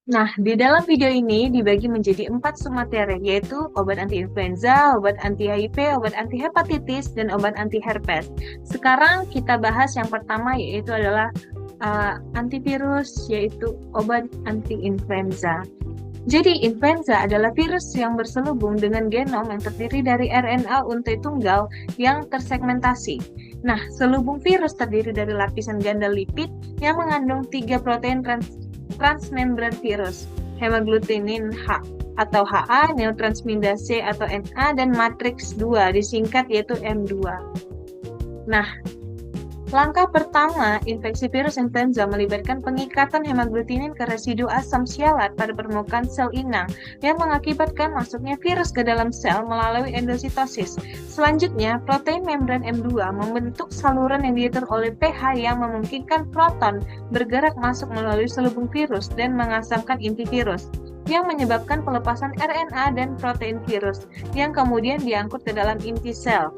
Nah, di dalam video ini dibagi menjadi 4 submateri, yaitu obat anti-influenza, obat anti-HIV, obat anti-hepatitis, dan obat anti-herpes. Sekarang kita bahas yang pertama, yaitu adalah antivirus, yaitu obat anti-influenza. Jadi, influenza adalah virus yang berselubung dengan genom yang terdiri dari RNA untai tunggal yang tersegmentasi. Nah, selubung virus terdiri dari lapisan ganda lipid yang mengandung 3 protein transmembran virus, hemagglutinins H atau HA, neurotransmidase atau NA, dan matriks 2 disingkat yaitu M2. Nah, langkah pertama, infeksi virus influenza melibatkan pengikatan hemaglutinin ke residu asam sialat pada permukaan sel inang yang mengakibatkan masuknya virus ke dalam sel melalui endositosis. Selanjutnya, protein membran M2 membentuk saluran yang diatur oleh pH yang memungkinkan proton bergerak masuk melalui selubung virus dan mengasamkan inti virus, yang menyebabkan pelepasan RNA dan protein virus, yang kemudian diangkut ke dalam inti sel.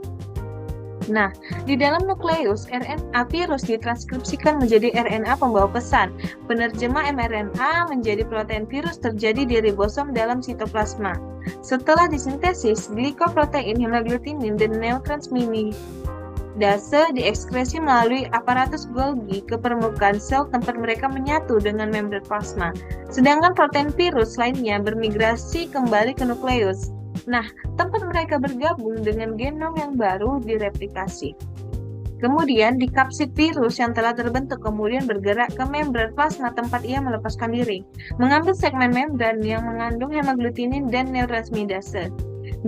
Nah, di dalam nukleus, RNA virus ditranskripsikan menjadi RNA pembawa pesan. Penerjemah mRNA menjadi protein virus terjadi di ribosom dalam sitoplasma. Setelah disintesis, glikoprotein, hemaglutinin, dan neurotransmidase diekskresi melalui aparatus Golgi ke permukaan sel tempat mereka menyatu dengan membran plasma. Sedangkan protein virus lainnya bermigrasi kembali ke nukleus. Nah, tempat mereka bergabung dengan genom yang baru direplikasi. Kemudian, dikapsid virus yang telah terbentuk kemudian bergerak ke membran plasma tempat ia melepaskan diri, mengambil segmen membran yang mengandung hemaglutinin dan neurotransmidase,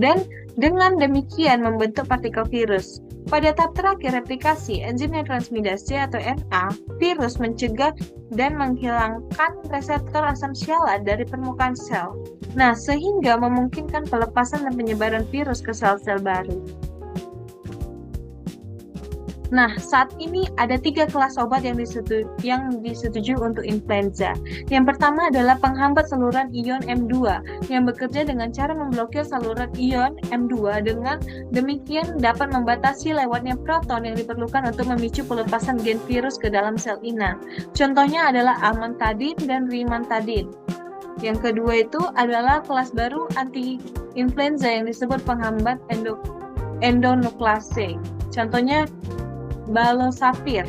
dan dengan demikian membentuk partikel virus. Pada tahap terakhir replikasi, enzim neurotransmidase atau NA, virus mencegah dan menghilangkan reseptor asam sialat dari permukaan sel. Nah, sehingga memungkinkan pelepasan dan penyebaran virus ke sel-sel baru. Nah, saat ini ada 3 kelas obat yang disetujui untuk influenza. Yang pertama adalah penghambat saluran ion M2 yang bekerja dengan cara memblokir saluran ion M2, dengan demikian dapat membatasi lewatnya proton yang diperlukan untuk memicu pelepasan gen virus ke dalam sel inang. Contohnya adalah amantadin dan rimantadin. Yang kedua itu adalah kelas baru anti-influenza yang disebut penghambat endonuklease. Contohnya balosafir,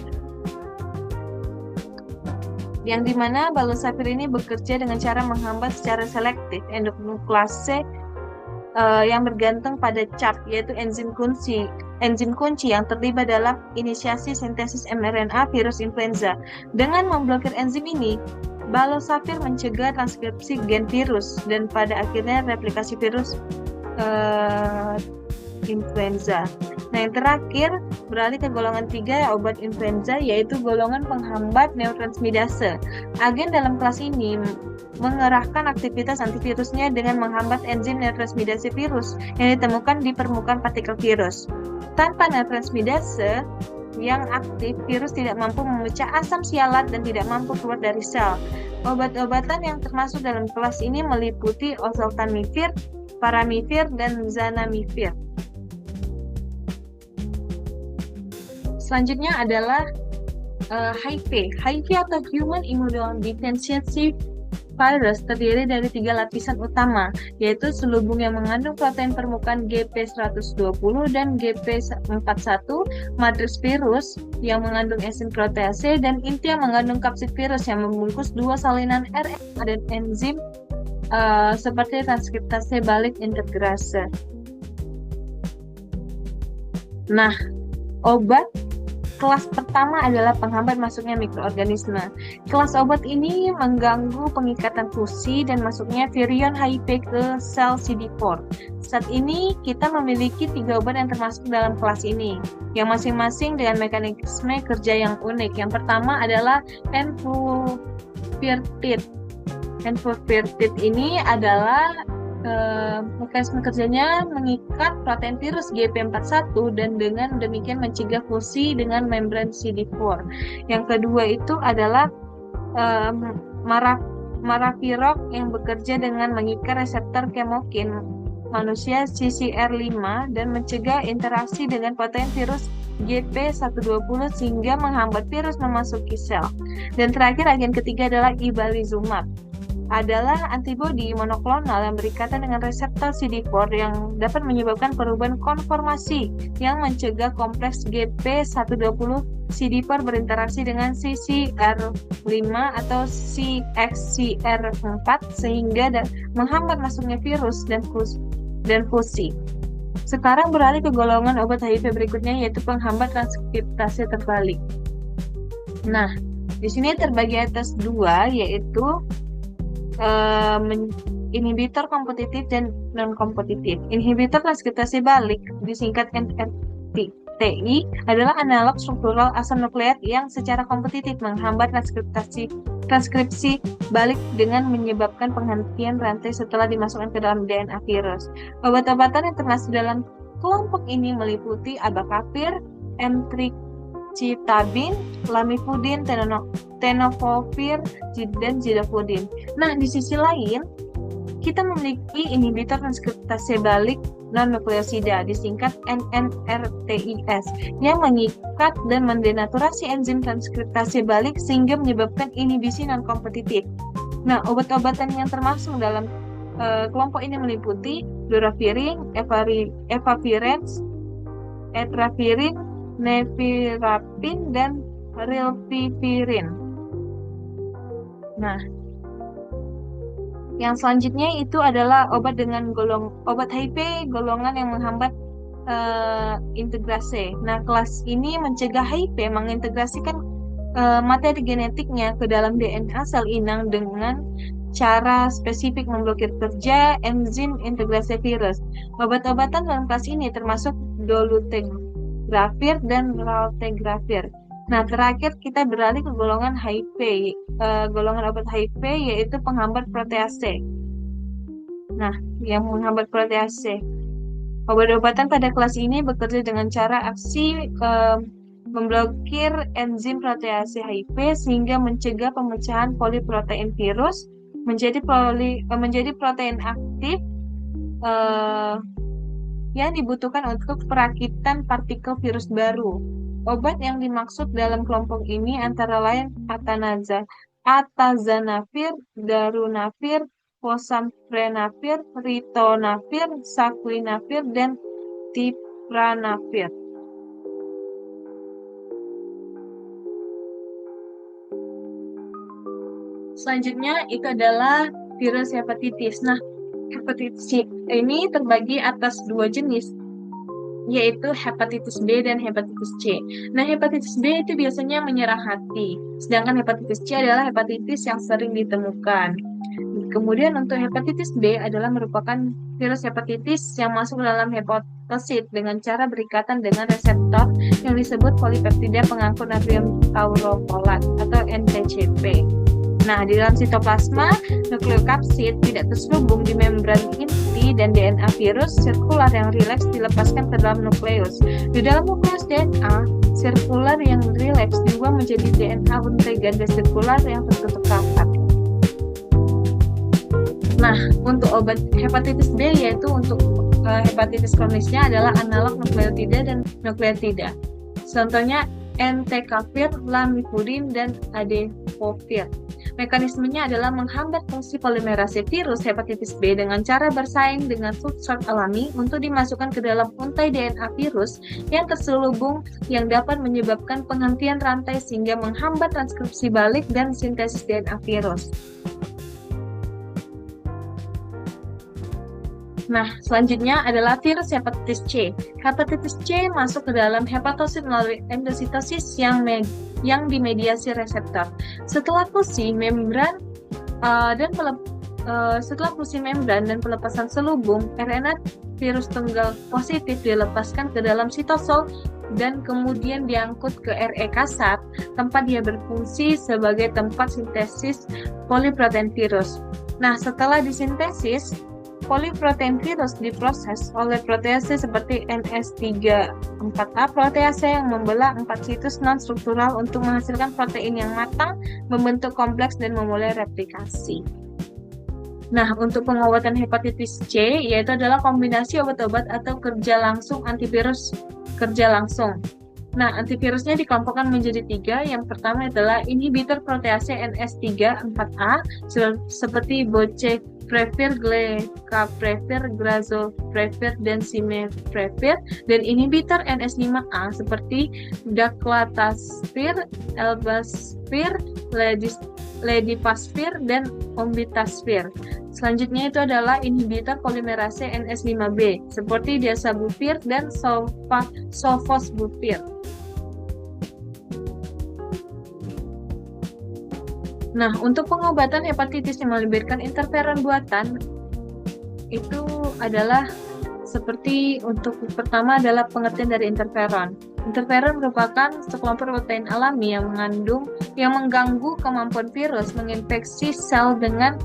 yang dimana balosafir ini bekerja dengan cara menghambat secara selektif endonuklease yang bergantung pada cap, yaitu enzim kunci yang terlibat dalam inisiasi sintesis mRNA virus influenza. Dengan memblokir enzim ini, balosafir mencegah transkripsi gen virus dan pada akhirnya replikasi virus influenza. Nah, yang terakhir beralih ke golongan 3 obat influenza, yaitu golongan penghambat neurotransmidase. Agen dalam kelas ini mengerahkan aktivitas antivirusnya dengan menghambat enzim neurotransmidase virus yang ditemukan di permukaan partikel virus. Tanpa neurotransmidase yang aktif, virus tidak mampu memecah asam sialat dan tidak mampu keluar dari sel. Obat-obatan yang termasuk dalam kelas ini meliputi oseltamivir, paramivir, dan zanamivir. Selanjutnya adalah HIV. HIV atau Human Immunodeficiency Virus terdiri dari 3 lapisan utama, yaitu selubung yang mengandung protein permukaan GP120 dan GP41, matriks virus yang mengandung enzim protease, dan inti yang mengandung kapsid virus yang membungkus 2 salinan RNA dan enzim seperti transkriptase balik integrase. Nah, obat kelas pertama adalah penghambat masuknya mikroorganisme. Kelas obat ini mengganggu pengikatan fusi dan masuknya virion HIV ke sel CD4. Saat ini kita memiliki 3 obat yang termasuk dalam kelas ini, yang masing-masing dengan mekanisme kerja yang unik. Yang pertama adalah enfuvirtide. Enfuvirtide ini adalah mekanisme kerjanya mengikat protein virus GP41 dan dengan demikian mencegah fusi dengan membran CD4. Yang kedua itu adalah maravirok yang bekerja dengan mengikat reseptor kemokin manusia CCR5 dan mencegah interaksi dengan protein virus GP120 sehingga menghambat virus memasuki sel. Dan terakhir, agen ketiga adalah ibalizumab. adalah antibodi monoklonal yang berikatan dengan reseptor CD4 yang dapat menyebabkan perubahan konformasi yang mencegah kompleks GP120 CD4 berinteraksi dengan CCR5 atau CXCR4 sehingga menghambat masuknya virus dan fusi. Sekarang beralih ke golongan obat HIV berikutnya, yaitu penghambat transkriptase terbalik. Nah, di sini terbagi atas dua, yaitu inhibitor kompetitif dan non-kompetitif. Inhibitor transkriptase balik, disingkat NRTI, adalah analog struktural asam nukleat yang secara kompetitif menghambat transkripsi balik dengan menyebabkan penghentian rantai setelah dimasukkan ke dalam DNA virus. Obat-obatan yang termasuk dalam kelompok ini meliputi abacavir, emtricitabine, lamivudine, tenofovir, dan zidovudin. Nah, di sisi lain, kita memiliki inhibitor transkriptase balik non-nukleosida, disingkat NNRTIS, yang mengikat dan mendenaturasi enzim transkriptase balik sehingga menyebabkan inhibisi non-kompetitif. Nah, obat-obatan yang termasuk dalam kelompok ini meliputi doravirine, efavirenz, etravirine, nevirapine, dan rilpivirine. Nah, yang selanjutnya itu adalah obat HIV golongan yang menghambat integrase. Nah, kelas ini mencegah HIV mengintegrasikan materi genetiknya ke dalam DNA sel inang dengan cara spesifik memblokir kerja enzim integrase virus. Obat-obatan dalam kelas ini termasuk dolutegravir dan raltegravir. Nah, terakhir kita beralih ke golongan HIV, golongan obat HIV yaitu penghambat protease. Nah, yang menghambat protease. Obat-obatan pada kelas ini bekerja dengan cara aksi memblokir enzim protease HIV sehingga mencegah pemecahan poliprotein virus menjadi protein aktif yang dibutuhkan untuk perakitan partikel virus baru. Obat yang dimaksud dalam kelompok ini antara lain atazanavir, darunavir, fosamprenavir, ritonavir, saquinavir, dan tipranavir. Selanjutnya itu adalah virus hepatitis. Nah, hepatitis C ini terbagi atas dua jenis, yaitu hepatitis B dan hepatitis C. Nah, hepatitis B itu biasanya menyerang hati, sedangkan hepatitis C adalah hepatitis yang sering ditemukan. Kemudian untuk hepatitis B adalah merupakan virus hepatitis yang masuk dalam hepatosit dengan cara berikatan dengan reseptor yang disebut polipeptida pengangkut natrium taurofolat atau NTCP. Nah, di dalam sitoplasma, nukleokapsid tidak terselubung di membran inti dan DNA virus sirkular yang rileks dilepaskan ke dalam nukleus. Di dalam nukleus DNA, sirkular yang rileks diubah menjadi DNA untai ganda sirkular yang tertutup rapat. Nah, untuk obat hepatitis B yaitu untuk hepatitis kronisnya adalah analog nukleotida dan nukleotida. Contohnya entecavir, lamivudine, dan adefovir. Mekanismenya adalah menghambat fungsi polimerase virus hepatitis B dengan cara bersaing dengan substrat alami untuk dimasukkan ke dalam untai DNA virus yang terselubung yang dapat menyebabkan penghentian rantai sehingga menghambat transkripsi balik dan sintesis DNA virus. Nah, selanjutnya adalah virus hepatitis C. Hepatitis C masuk ke dalam hepatosit melalui endositosis yang dimediasi reseptor. Setelah fusi membran dan pelepasan selubung, RNA virus tunggal positif dilepaskan ke dalam sitosol dan kemudian diangkut ke RE kasar, tempat dia berfungsi sebagai tempat sintesis poliprotein virus. Nah, setelah disintesis, poliprotein virus diproses oleh protease seperti NS3-4A protease yang membelah 4 situs non-struktural untuk menghasilkan protein yang matang, membentuk kompleks, dan memulai replikasi. Nah, untuk pengobatan hepatitis C, yaitu adalah kombinasi obat-obat atau kerja langsung antivirus kerja langsung. Nah, antivirusnya dikelompokkan menjadi 3. Yang pertama adalah inhibitor protease NS3-4A seperti boceprevir, glecaprevir, grazoprevir, dan cimeprevir, dan inhibitor NS5A seperti daclatasvir, elbasvir, ledipasvir, dan ombitasvir. Selanjutnya itu adalah inhibitor polimerase NS5B seperti diazabuvir dan sofosbuvir. Nah, untuk pengobatan hepatitis yang melibatkan interferon buatan itu adalah seperti untuk pertama adalah pengertian dari interferon. Interferon merupakan sekelompok protein alami yang mengganggu kemampuan virus menginfeksi sel dengan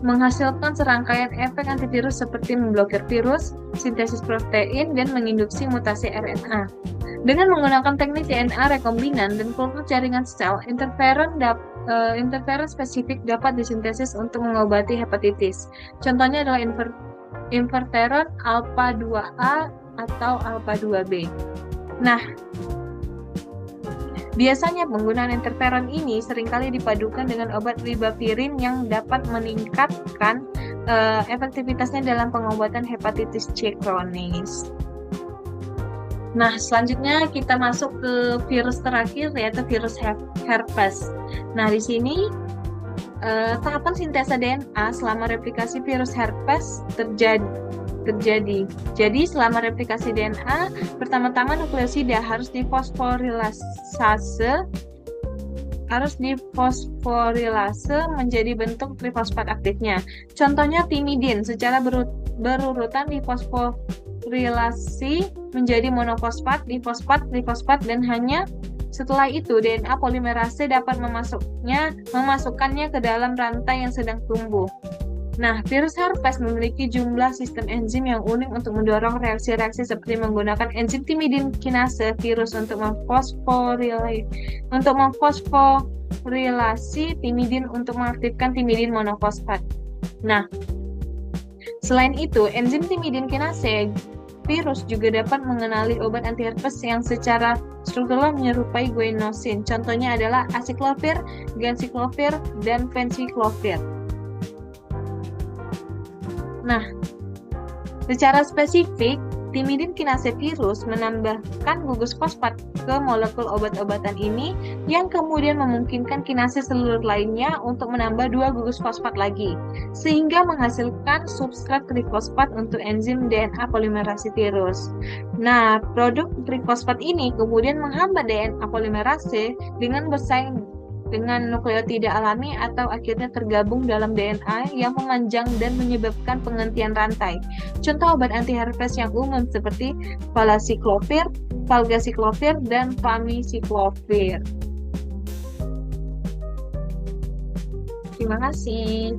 menghasilkan serangkaian efek antivirus seperti memblokir virus, sintesis protein, dan menginduksi mutasi RNA. Dengan menggunakan teknik DNA rekombinan dan kultur jaringan sel, interferon spesifik dapat disintesis untuk mengobati hepatitis. Contohnya adalah interferon alpha 2A atau alpha 2B. Nah, biasanya penggunaan interferon ini seringkali dipadukan dengan obat ribavirin yang dapat meningkatkan efektivitasnya dalam pengobatan hepatitis C kronis. Nah, selanjutnya kita masuk ke virus terakhir, yaitu virus herpes. Nah, di sini tahapan sintesa DNA selama replikasi virus herpes terjadi. Jadi, selama replikasi DNA, pertama-tama nukleosida harus difosforilase menjadi bentuk trifosfat aktifnya. Contohnya timidin secara berurutan difosforilasi menjadi monofosfat, difosfat, trifosfat, dan hanya setelah itu DNA polimerase dapat memasukkannya ke dalam rantai yang sedang tumbuh. Nah, virus herpes memiliki jumlah sistem enzim yang unik untuk mendorong reaksi-reaksi seperti menggunakan enzim timidin kinase virus untuk memfosforilasi timidin untuk mengaktifkan timidin monofosfat. Nah, selain itu, enzim timidin kinase virus juga dapat mengenali obat antiherpes yang secara struktural menyerupai guainosin. Contohnya adalah aciclovir, ganciclovir, dan vanciclovir. Nah, secara spesifik, timidin kinase virus menambahkan gugus fosfat ke molekul obat-obatan ini yang kemudian memungkinkan kinase seluler lainnya untuk menambah 2 gugus fosfat lagi, sehingga menghasilkan substrat trifosfat untuk enzim DNA polimerase virus. Nah, produk trifosfat ini kemudian menghambat DNA polimerase dengan bersaing dengan nukleotida alami atau akhirnya tergabung dalam DNA yang memanjang dan menyebabkan penghentian rantai. Contoh obat antiherpes yang umum seperti valacyclovir, valgacyclovir, dan famiciclovir. Terima kasih.